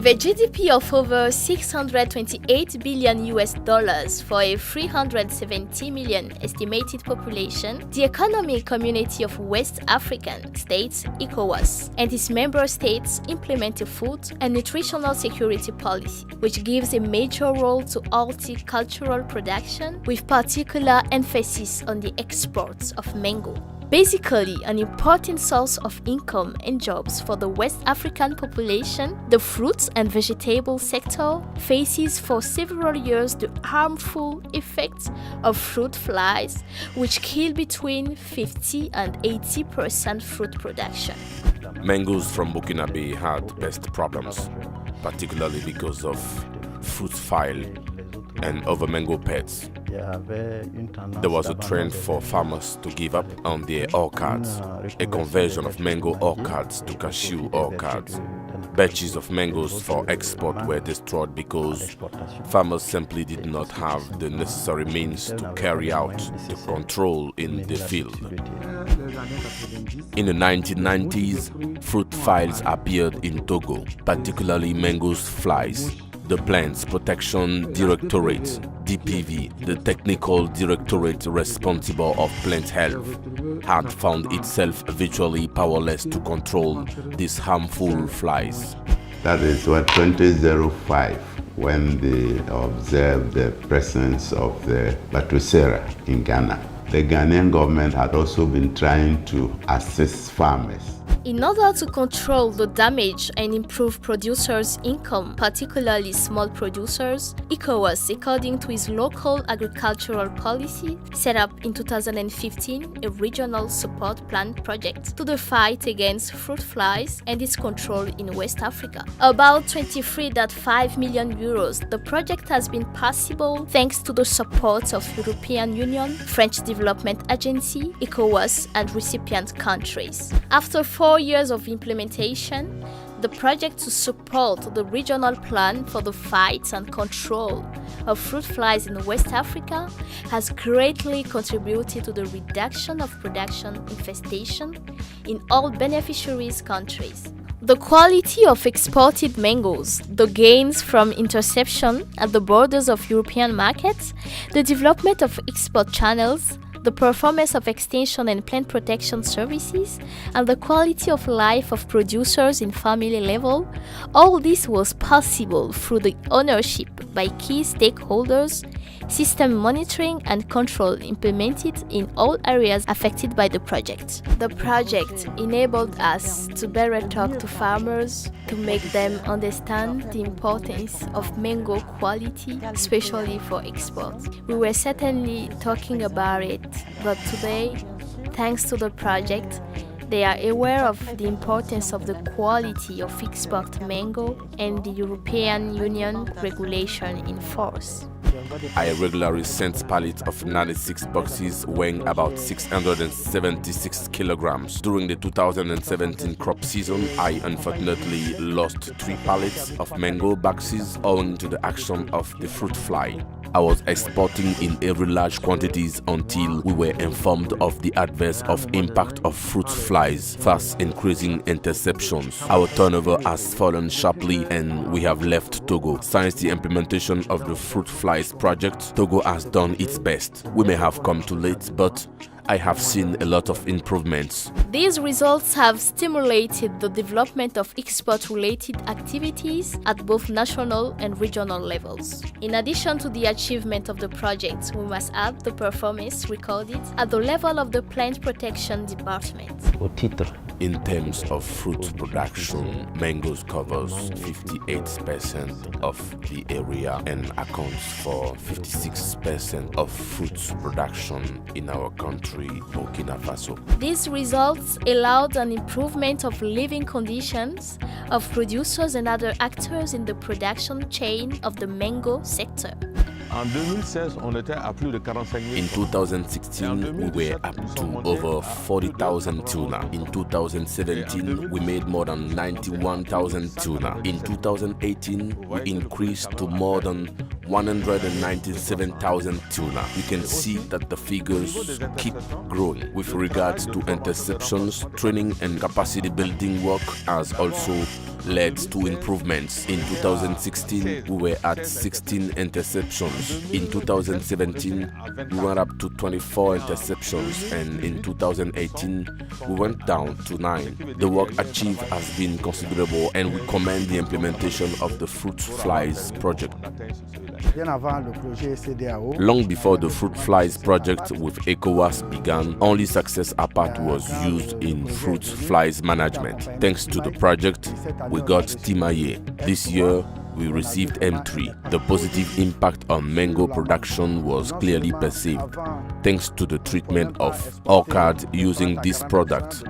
a GDP of over 628 billion US dollars for a 370 million estimated population, the Economic Community of West African States, ECOWAS, and its member states implement a food and nutritional security policy, which gives a major role to horticultural production, with particular emphasis on the exports of mango. Basically, an important source of income and jobs for the West African population, the fruits and vegetable sector faces for several years the harmful effects of fruit flies, which kill between 50 and 80% fruit production. Mangoes from Burkinabe had pest problems, particularly because of fruit fly and other mango pests. There was a trend for farmers to give up on their orchards, a conversion of mango orchards to cashew orchards. Batches of mangoes for export were destroyed because farmers simply did not have the necessary means to carry out the control in the field. In the 1990s, fruit flies appeared in Togo, particularly mango flies. The Plants Protection Directorate, DPV, the technical directorate responsible of plant health, had found itself virtually powerless to control these harmful flies. That is what 2005, when they observed the presence of the Batusera in Ghana. The Ghanaian government had also been trying to assist farmers. In order to control the damage and improve producers' income, particularly small producers, ECOWAS, according to its local agricultural policy, set up in 2015 a regional support plan project to the fight against fruit flies and its control in West Africa. About 23.5 million euros, the project has been possible thanks to the support of European Union, French Development Agency, ECOWAS, and recipient countries. After 4 years of implementation, the project to support the regional plan for the fight and control of fruit flies in West Africa has greatly contributed to the reduction of production infestation in all beneficiaries' countries. The quality of exported mangoes, the gains from interception at the borders of European markets, the development of export channels, the performance of extension and plant protection services, and the quality of life of producers in family level, all this was possible through the ownership by key stakeholders, system monitoring and control implemented in all areas affected by the project. The project enabled us to better talk to farmers, to make them understand the importance of mango quality, especially for export. We were certainly talking about it, but today, thanks to the project, they are aware of the importance of the quality of export mango and the European Union regulation in force. I regularly sent pallets of 96 boxes weighing about 676 kilograms. During the 2017 crop season, I unfortunately lost 3 pallets of mango boxes owing to the action of the fruit fly. I was exporting in very large quantities until we were informed of the adverse impact of fruit flies, fast increasing interceptions. Our turnover has fallen sharply and we have left Togo. Since the implementation of the fruit flies project, Togo has done its best. We may have come too late, but I have seen a lot of improvements. These results have stimulated the development of export-related activities at both national and regional levels. In addition to the achievement of the project, we must add the performance recorded at the level of the Plant Protection Department. In terms of fruit production, mangoes covers 58% of the area and accounts for 56% of fruit production in our country, Burkina Faso. These results allowed an improvement of living conditions of producers and other actors in the production chain of the mango sector. In 2016, we were up to over 40,000 tuna. In 2017, we made more than 91,000 tuna. In 2018, we increased to more than 197,000 tuna. You can see that the figures keep growing. With regards to interceptions, training and capacity building work has also led to improvements. In 2016, we were at 16 interceptions. In 2017, we went up to 24 interceptions, and in 2018, we went down to 9. The work achieved has been considerable, and we commend the implementation of the fruit flies project. Long before the fruit flies project with ECOWAS began, only success apart was used in fruit flies management. Thanks to the project, we got Timaye. This year, we received M3. The positive impact on mango production was clearly perceived, thanks to the treatment of orchards using this product.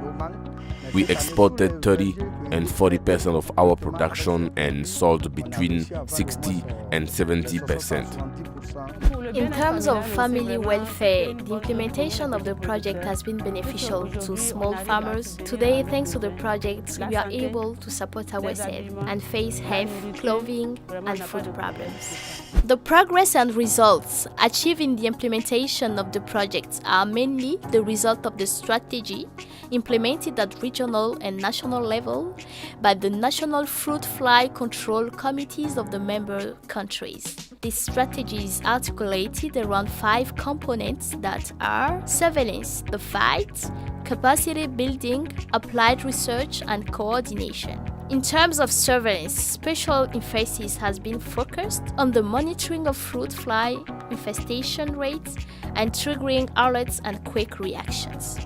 We exported 30 and 40% of our production and sold between 60 and 70%. In terms of family welfare, the implementation of the project has been beneficial to small farmers. Today, thanks to the project, we are able to support ourselves and face health, clothing, and food problems. The progress and results achieved in the implementation of the project are mainly the result of the strategy implemented at regional and national level by the national fruit fly control committees of the member countries. This strategy is articulated around 5 components that are surveillance, the fight, capacity building, applied research, and coordination. In terms of surveillance, special emphasis has been focused on the monitoring of fruit fly infestation rates and triggering alerts and quick reactions.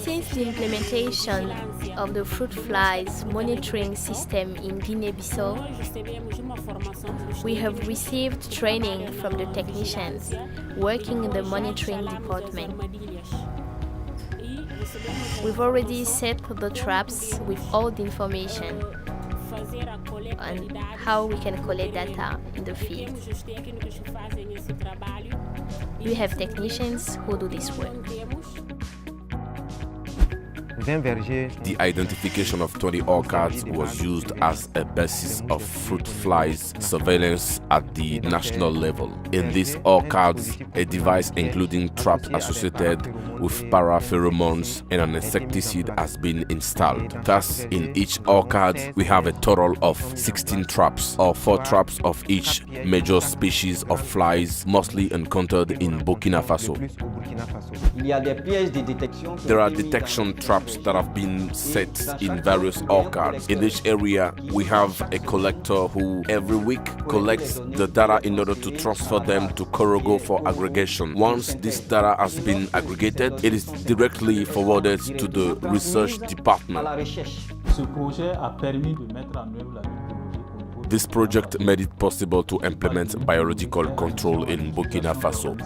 Since the implementation of the fruit flies monitoring system in Guinea-Bissau, we have received training from the technicians working in the monitoring department. We've already set the traps with all the information on how we can collect data in the field. We have technicians who do this work. The identification of 20 orchards was used as a basis of fruit flies surveillance at the national level. In these orchards, a device including traps associated with parapheromones and an insecticide has been installed. Thus, in each orchard, we have a total of 16 traps, or 4 traps of each major species of flies, mostly encountered in Burkina Faso. There are detection traps that have been set in various orchards. In each area, we have a collector who every week collects the data in order to transfer them to Korogo for aggregation. Once this data has been aggregated, it is directly forwarded to the research department. This project made it possible to implement biological control in Burkina Faso.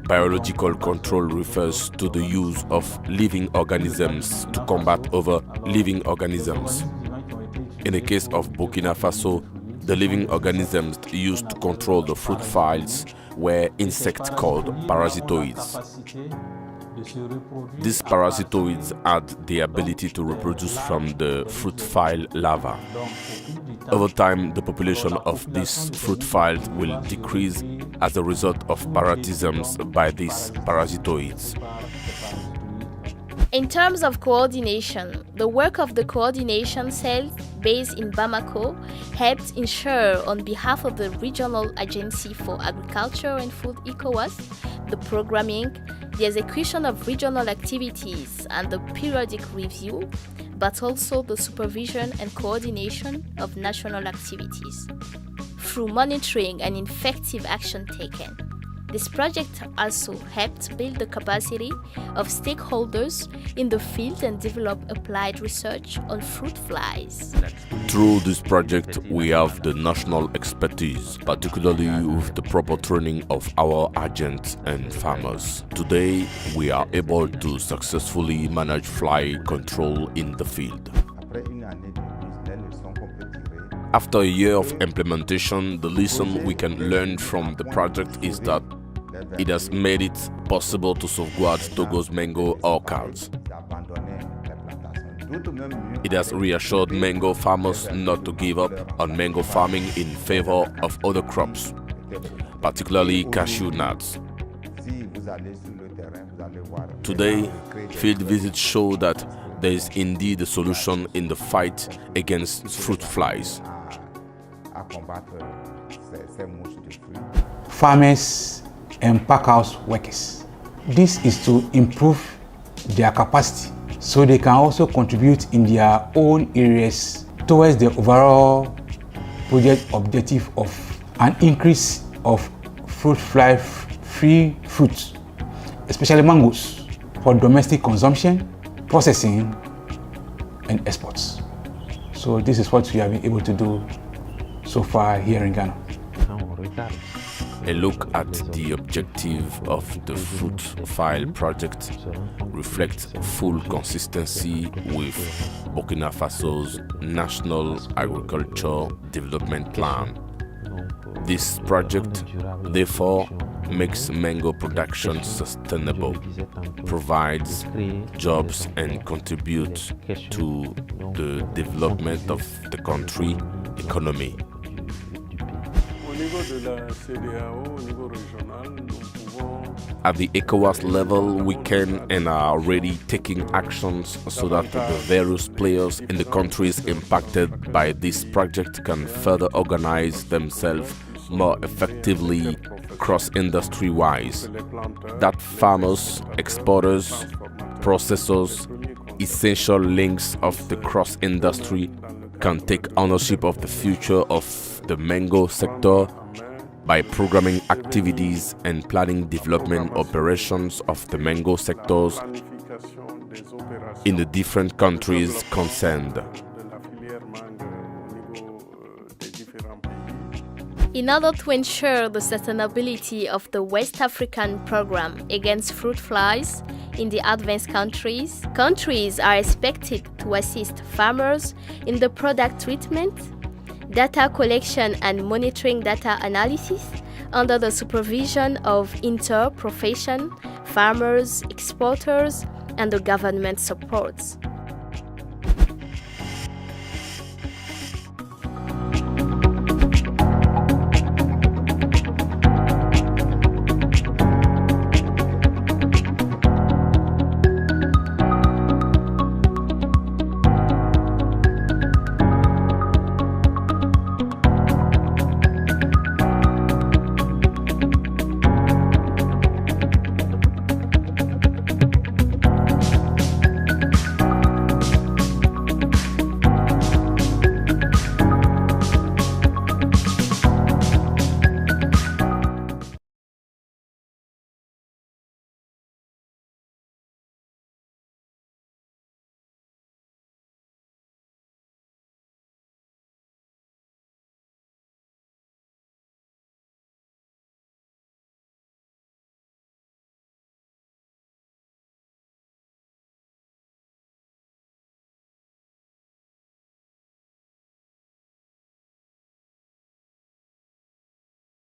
Biological control refers to the use of living organisms to combat other living organisms. In the case of Burkina Faso, the living organisms used to control the fruit flies were insects called parasitoids. These parasitoids had the ability to reproduce from the fruit fly larvae. Over time, the population of these fruit flies will decrease as a result of parasitisms by these parasitoids. In terms of coordination, the work of the coordination cell based in Bamako helped ensure, on behalf of the Regional Agency for Agriculture and Food ECOWAS, the programming, the execution of regional activities and the periodic review, but also the supervision and coordination of national activities through monitoring and effective action taken. This project also helped build the capacity of stakeholders in the field and develop applied research on fruit flies. Through this project, we have the national expertise, particularly with the proper training of our agents and farmers. Today, we are able to successfully manage fly control in the field. After a year of implementation, the lesson we can learn from the project is that it has made it possible to safeguard Togo's mango orchards. It has reassured mango farmers not to give up on mango farming in favor of other crops, particularly cashew nuts. Today, field visits show that there is indeed a solution in the fight against fruit flies. Farmers and packhouse workers. This is to improve their capacity so they can also contribute in their own areas towards the overall project objective of an increase of fruit fly free fruits, especially mangoes, for domestic consumption, processing, and exports. So this is what we have been able to do so far here in Ghana. A look at the objective of the Fruit File project reflects full consistency with Burkina Faso's National Agriculture Development Plan. This project, therefore, makes mango production sustainable, provides jobs and contributes to the development of the country economy. At the ECOWAS level, we can and are already taking actions so that the various players in the countries impacted by this project can further organize themselves more effectively cross-industry wise. That farmers, exporters, processors, essential links of the cross-industry can take ownership of the future of the mango sector by programming activities and planning development operations of the mango sectors in the different countries concerned. In order to ensure the sustainability of the West African program against fruit flies in the advanced countries, countries are expected to assist farmers in the product treatment, data collection and monitoring data analysis under the supervision of inter-profession, farmers, exporters, and the government supports.